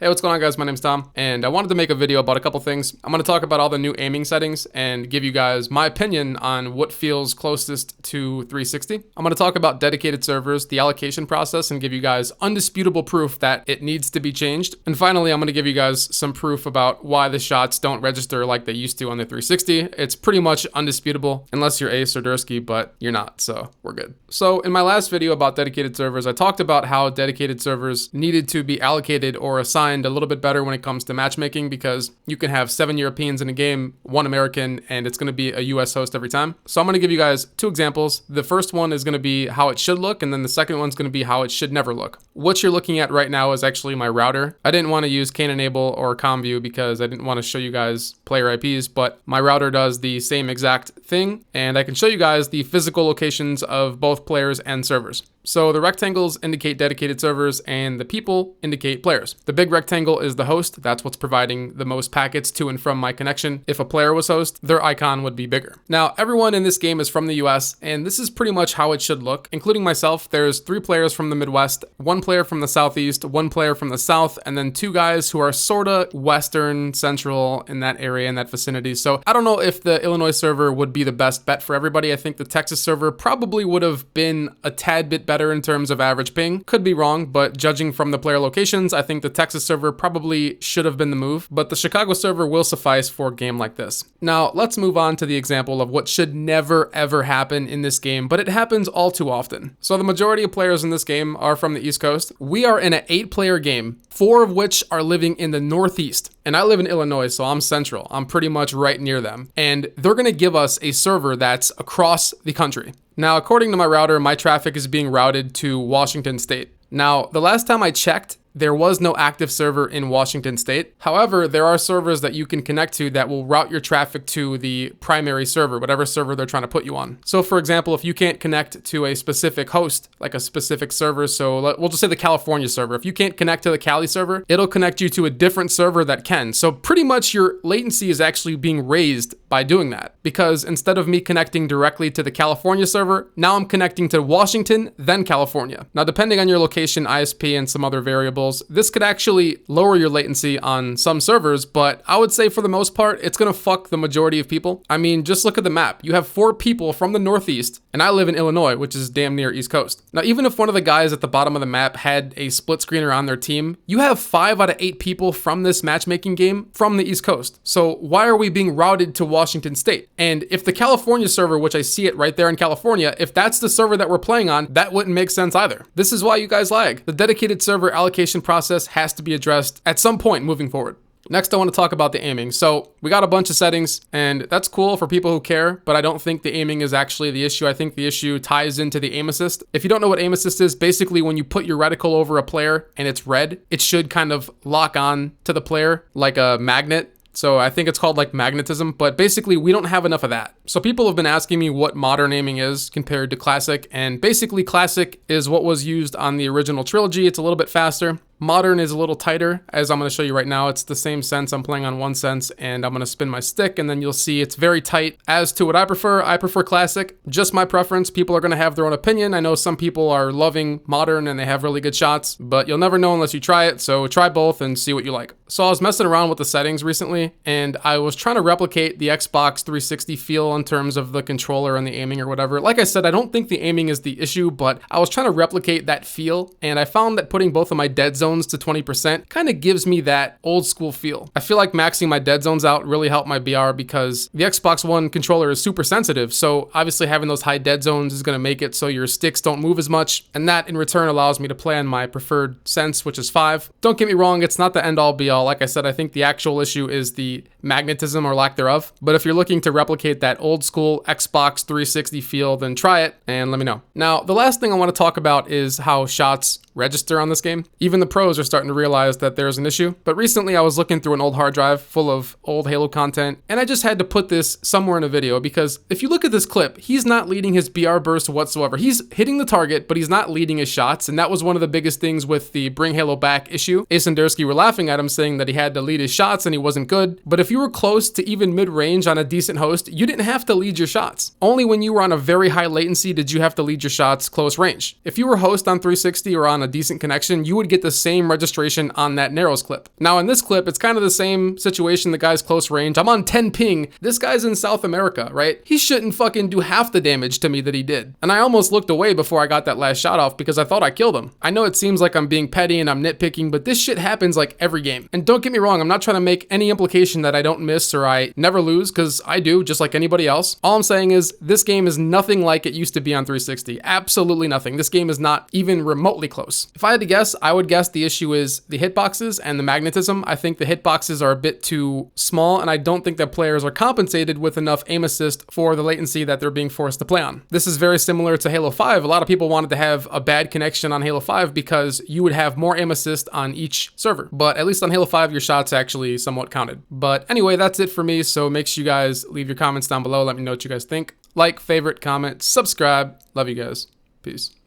Hey, what's going on, guys? My name's Tom, and I wanted to make a video about a couple things. I'm going to talk about all the new aiming settings and give you guys my opinion on what feels closest to 360. I'm going to talk about dedicated servers, the allocation process, and give you guys undisputable proof that it needs to be changed. And finally, I'm going to give you guys some proof about why the shots don't register like they used to on the 360. It's pretty much undisputable, unless you're Ace or Dursky, but you're not, so we're good. So in my last video about dedicated servers, I talked about how dedicated servers needed to be allocated or assigned a little bit better when it comes to matchmaking, because you can have 7 Europeans in a game, 1 American, and it's going to be a US host every time. So I'm going to give you guys 2 examples. The first one is going to be how it should look, and then the second one's going to be how it should never look. What you're looking at right now is actually my router. I didn't want to use Cane Enable or ComView because I didn't want to show you guys player IPs, but my router does the same exact thing, and I can show you guys the physical locations of both players and servers. So the rectangles indicate dedicated servers and the people indicate players. The big rectangle is the host. That's what's providing the most packets to and from my connection. If a player was host, their icon would be bigger. Now, everyone in this game is from the US, and this is pretty much how it should look, including myself. There's 3 players from the Midwest, 1 player from the Southeast, 1 player from the South, and then 2 guys who are sorta Western, Central, in that area, in that vicinity. So I don't know if the Illinois server would be the best bet for everybody. I think the Texas server probably would have been a tad bit better in terms of average ping. Could be wrong, but judging from the player locations, I think the Texas server probably should have been the move, but the Chicago server will suffice for a game like this. Now, let's move on to the example of what should never ever happen in this game, but it happens all too often. So the majority of players in this game are from the East Coast. We are in an 8-player game, 4 of which are living in the Northeast. And I live in Illinois, so I'm central. I'm pretty much right near them. And they're gonna give us a server that's across the country. Now, according to my router, my traffic is being routed to Washington State. Now, the last time I checked, there was no active server in Washington State. However, there are servers that you can connect to that will route your traffic to the primary server, whatever server they're trying to put you on. So for example, if you can't connect to a specific host, like a specific server, so we'll just say the California server. If you can't connect to the Cali server, it'll connect you to a different server that can. So pretty much your latency is actually being raised by doing that, because instead of me connecting directly to the California server, now I'm connecting to Washington, then California. Now, depending on your location, ISP, and some other variables, this could actually lower your latency on some servers, but I would say for the most part, it's gonna fuck the majority of people. I mean, just look at the map. You have 4 people from the Northeast, and I live in Illinois, which is damn near East Coast. Now, even if one of the guys at the bottom of the map had a split screener on their team, you have 5 out of 8 people from this matchmaking game from the East Coast. So why are we being routed to Washington State? And if the California server, which I see it right there in California, if that's the server that we're playing on, that wouldn't make sense either. This is why you guys lag. The dedicated server allocation process has to be addressed at some point moving forward. Next, I want to talk about the aiming. So we got a bunch of settings, and that's cool for people who care, but I don't think the aiming is actually the issue. I think the issue ties into the aim assist. If you don't know what aim assist is, basically when you put your reticle over a player and it's red, it should kind of lock on to the player like a magnet. So I think it's called like magnetism, but basically we don't have enough of that. So people have been asking me what modern aiming is compared to classic, and basically classic is what was used on the original trilogy. It's a little bit faster. Modern is a little tighter, as I'm going to show you right now. It's the same sense. I'm playing on 1 sense, and I'm going to spin my stick, and then you'll see it's very tight. As to what I prefer classic. Just my preference. People are going to have their own opinion. I know some people are loving modern, and they have really good shots, but you'll never know unless you try it, so try both and see what you like. So I was messing around with the settings recently, and I was trying to replicate the Xbox 360 feel in terms of the controller and the aiming or whatever. Like I said, I don't think the aiming is the issue, but I was trying to replicate that feel, and I found that putting both of my dead zones to 20% kind of gives me that old school feel. I feel like maxing my dead zones out really helped my BR, because the Xbox One controller is super sensitive, so obviously having those high dead zones is going to make it so your sticks don't move as much, and that in return allows me to play on my preferred sense, which is 5. Don't get me wrong, it's not the end all be all. Like I said, I think the actual issue is the magnetism or lack thereof, but if you're looking to replicate that old school Xbox 360 feel, then try it and let me know. Now, the last thing I want to talk about is how shots register on this game. Even the pros are starting to realize that there's an issue, but recently I was looking through an old hard drive full of old Halo content, and I just had to put this somewhere in a video, because if you look at this clip, he's not leading his BR burst whatsoever. He's hitting the target, but he's not leading his shots, and that was one of the biggest things with the Bring Halo Back issue. Ace and Dursky were laughing at him, saying that he had to lead his shots and he wasn't good, but if you were close to even mid-range on a decent host, you didn't have to lead your shots. Only when you were on a very high latency did you have to lead your shots close range. If you were host on 360 or on a decent connection, you would get the same registration on that narrows clip. Now in this clip, it's kind of the same situation. The guy's close range. I'm on 10 ping. This guy's in South America, right? He shouldn't fucking do half the damage to me that he did. And I almost looked away before I got that last shot off because I thought I killed him. I know it seems like I'm being petty and I'm nitpicking, but this shit happens like every game. And don't get me wrong, I'm not trying to make any implication that I don't miss or I never lose, because I do, just like anybody else. All I'm saying is this game is nothing like it used to be on 360. Absolutely nothing. This game is not even remotely close. If I had to guess, I would guess the issue is the hitboxes and the magnetism. I think the hitboxes are a bit too small, and I don't think that players are compensated with enough aim assist for the latency that they're being forced to play on. This is very similar to Halo 5. A lot of people wanted to have a bad connection on Halo 5 because you would have more aim assist on each server. But at least on Halo 5, your shots actually somewhat counted. But anyway, that's it for me. So make sure you guys leave your comments down below. Let me know what you guys think. Like, favorite, comment, subscribe. Love you guys. Peace.